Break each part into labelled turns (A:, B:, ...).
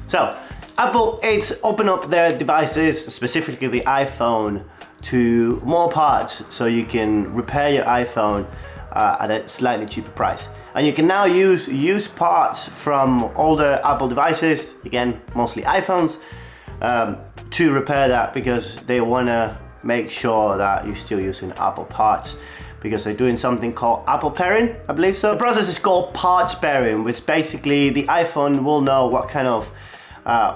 A: So Apple, it's opened up their devices, specifically the iPhone, to more parts, so you can repair your iPhone at a slightly cheaper price. And you can now use parts from older Apple devices, again, mostly iPhones, to repair that, because they want to make sure that you're still using Apple parts, because they're doing something called Apple pairing, I believe so. The process is called parts pairing, which basically the iPhone will know what kind of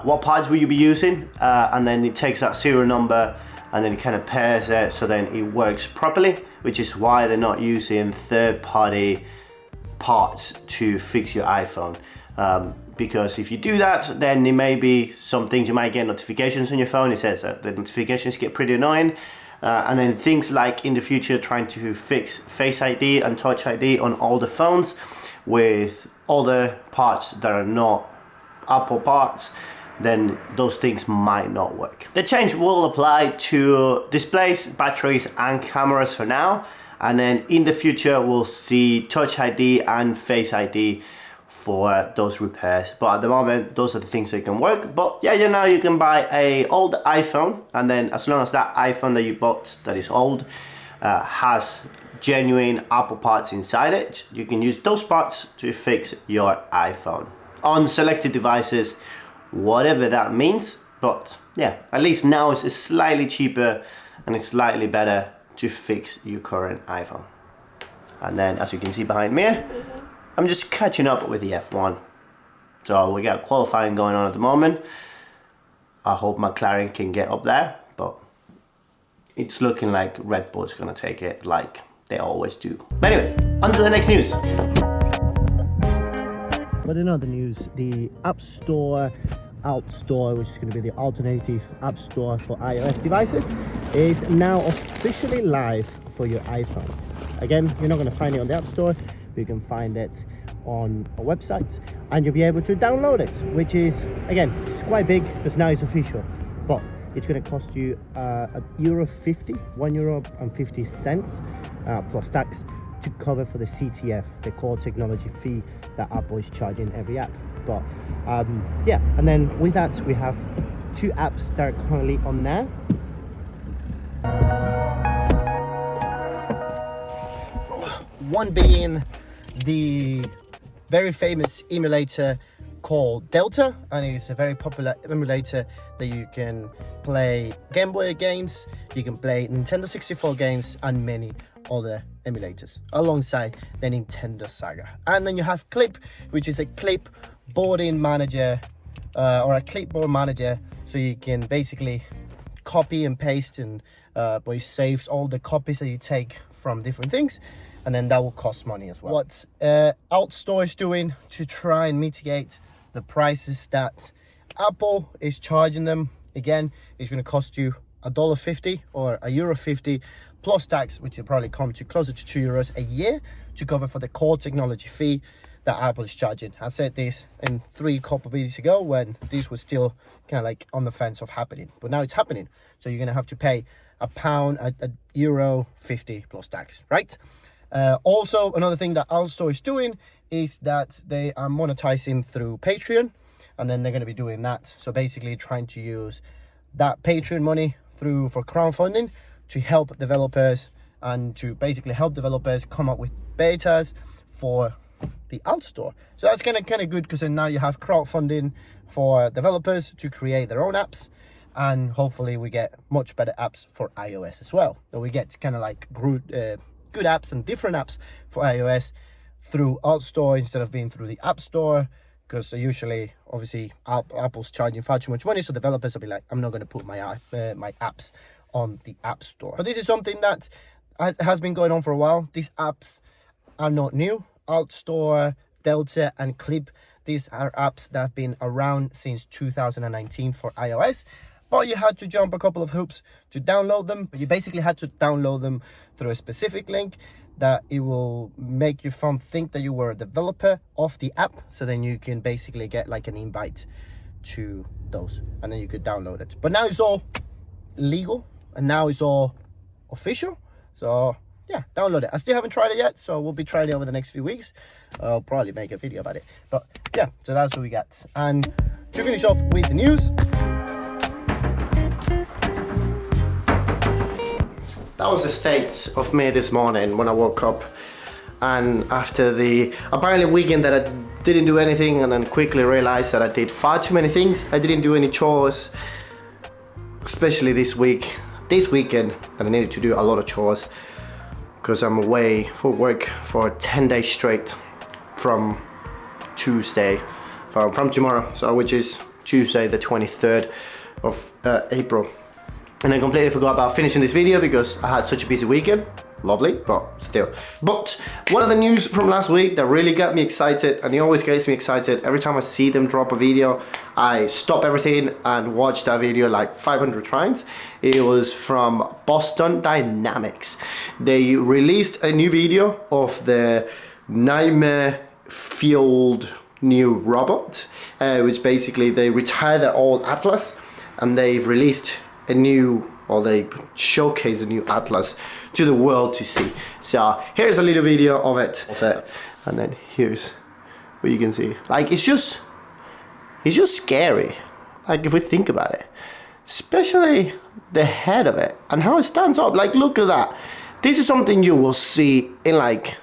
A: what parts will you be using, and then it takes that serial number and then it kind of pairs it so then it works properly, which is why they're not using third-party parts to fix your iPhone. Because if you do that, then there may be some things, you might get notifications on your phone. It says that the notifications get pretty annoying. And then things like in the future trying to fix Face ID and Touch ID on all the phones with all the parts that are not Apple parts, then those things might not work. The change will apply to displays, batteries and cameras for now, and then in the future we'll see Touch ID and Face ID for those repairs. But at the moment, those are the things that can work. But yeah, you know, you can buy a old iPhone, and then as long as that iPhone that you bought that is old has genuine Apple parts inside it, you can use those parts to fix your iPhone on selected devices, whatever that means. But yeah, at least now it's slightly cheaper and it's slightly better to fix your current iPhone. And then, as you can see behind me, I'm just catching up with the F1. So we got qualifying going on at the moment. I hope McLaren can get up there, but it's looking like Red Bull's gonna take it like they always do. But anyways, on to the next news. But in other news, the App Store Store, which is going to be the alternative App Store for iOS devices, is now officially live for your iPhone. Again, you're not going to find it on the App Store, but you can find it on a website and you'll be able to download it, which is, again, it's quite big because now it's official, but it's going to cost you €1.50, €1.50 plus tax, to cover for the CTF, the core technology fee that Apple is charging every app. But yeah, and then with that we have two apps that are currently on there. One being the very famous emulator called Delta, and it's a very popular emulator that you can play Game Boy games, you can play Nintendo 64 games and many other emulators alongside the Nintendo saga. And then you have Clip, which is a clipboarding manager or a clipboard manager, so you can basically copy and paste, and but it saves all the copies that you take from different things, and then that will cost money as well. What Outstore is doing to try and mitigate the prices that Apple is charging them, again, is going to cost you $1.50 or €1.50 plus tax, which will probably come to closer to €2 a year to cover for the core technology fee that Apple is charging. I said this in couple of videos ago when this was still kind of like on the fence of happening, but now it's happening. So you're going to have to pay €1.50 plus tax, right? Also, another thing that Outstore is doing is that they are monetizing through Patreon, and then they're going to be doing that. So basically trying to use that Patreon money for crowdfunding to help developers, and to basically help developers come up with betas for the Outstore. So that's kind of good, because then now you have crowdfunding for developers to create their own apps, and hopefully we get much better apps for iOS as well. So we get kind of like good apps and different apps for iOS through Outstore instead of being through the App Store, because usually, obviously, Apple's charging far too much money, so developers will be like, I'm not going to put my apps on the App Store. But this is something that has been going on for a while. These apps are not new. Outstore, Delta and Clip, these are apps that have been around since 2019 for iOS, but you had to jump a couple of hoops to download them. You basically had to download them through a specific link that it will make your phone think that you were a developer of the app, so then you can basically get like an invite to those, and then you could download it. But now it's all legal and now it's all official, so yeah, download it. I still haven't tried it yet, so we'll be trying it over the next few weeks. I'll probably make a video about it, but yeah, so that's what we got. And to finish off with the news. That was the state of me this morning when I woke up, and after the apparently weekend that I didn't do anything, and then quickly realized that I did far too many things. I didn't do any chores, especially this weekend that I needed to do a lot of chores because I'm away for work for 10 days straight from Tuesday, from tomorrow, so which is Tuesday the 23rd of April. And I completely forgot about finishing this video because I had such a busy weekend. Lovely, but still. But one of the news from last week that really got me excited, and it always gets me excited every time I see them drop a video, I stop everything and watch that video like 500 times. It was from Boston Dynamics. They released a new video of the nightmare-fueled new robot, which basically they retired their old Atlas and they've released a new, or they showcase a new Atlas to the world to see. So here's a little video of it, and then here's what you can see. Like it's just scary. Like if we think about it, especially the head of it and how it stands up. Like look at that. This is something you will see in like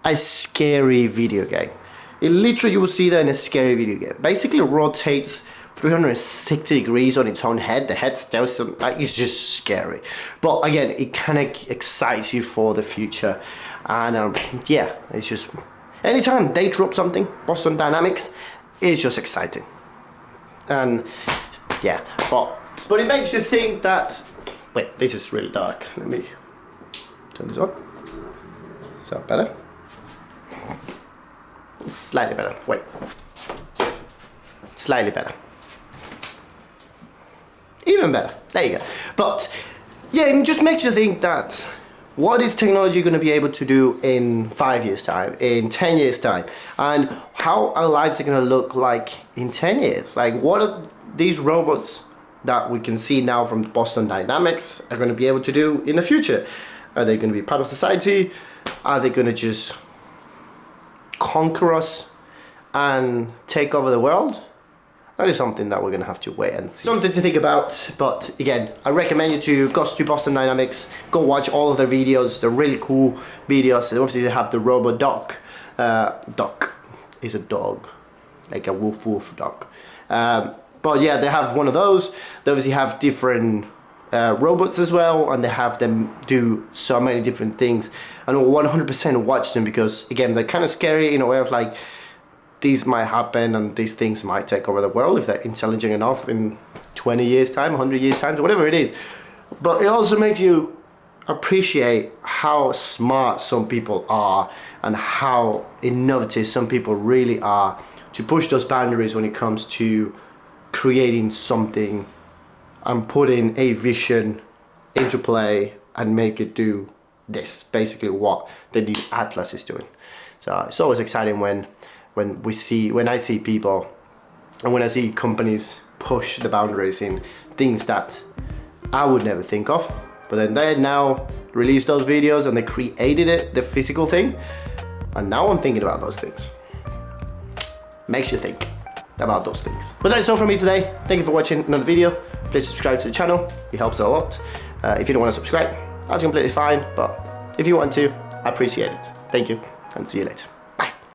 A: a scary video game. It literally, you will see that in a scary video game. Basically rotates 360 degrees on its own head. The head still, like, it's just scary. But again, it kind of excites you for the future. And yeah, it's just, anytime they drop something, Boston Dynamics, it's just exciting. And yeah, but it makes you think that, wait, this is really dark. Let me turn this on. Is that better? Slightly better, wait. Slightly better. Even better, there you go. But yeah, it just makes you think that what is technology going to be able to do in 5 years time, in 10 years time, and how our lives are going to look like in 10 years. Like what are these robots that we can see now from Boston Dynamics are going to be able to do in the future? Are they going to be part of society? Are they going to just conquer us and take over the world? That is something that we're going to have to wait and see. Something to think about, but again, I recommend you to go to Boston Dynamics, go watch all of their videos. They're really cool videos. And obviously they have the Robo Duck. Duck is a dog, like a wolf dog. But yeah, they have one of those. They obviously have different robots as well, and they have them do so many different things. And I'll 100% watch them because again, they're kind of scary in a way of like, these might happen and these things might take over the world if they're intelligent enough in 20 years time, 100 years time, whatever it is. But it also makes you appreciate how smart some people are and how innovative some people really are to push those boundaries when it comes to creating something and putting a vision into play and make it do this, basically what the new Atlas is doing. So it's always exciting when I see people and when I see companies push the boundaries in things that I would never think of, but then they now release those videos and they created it, the physical thing, and now I'm thinking about those things. Makes you think about those things. But that's all from me today. Thank you for watching another video. Please subscribe to the channel, it helps a lot. If you don't want to subscribe, that's completely fine, but if you want to, I appreciate it. Thank you, and see you later.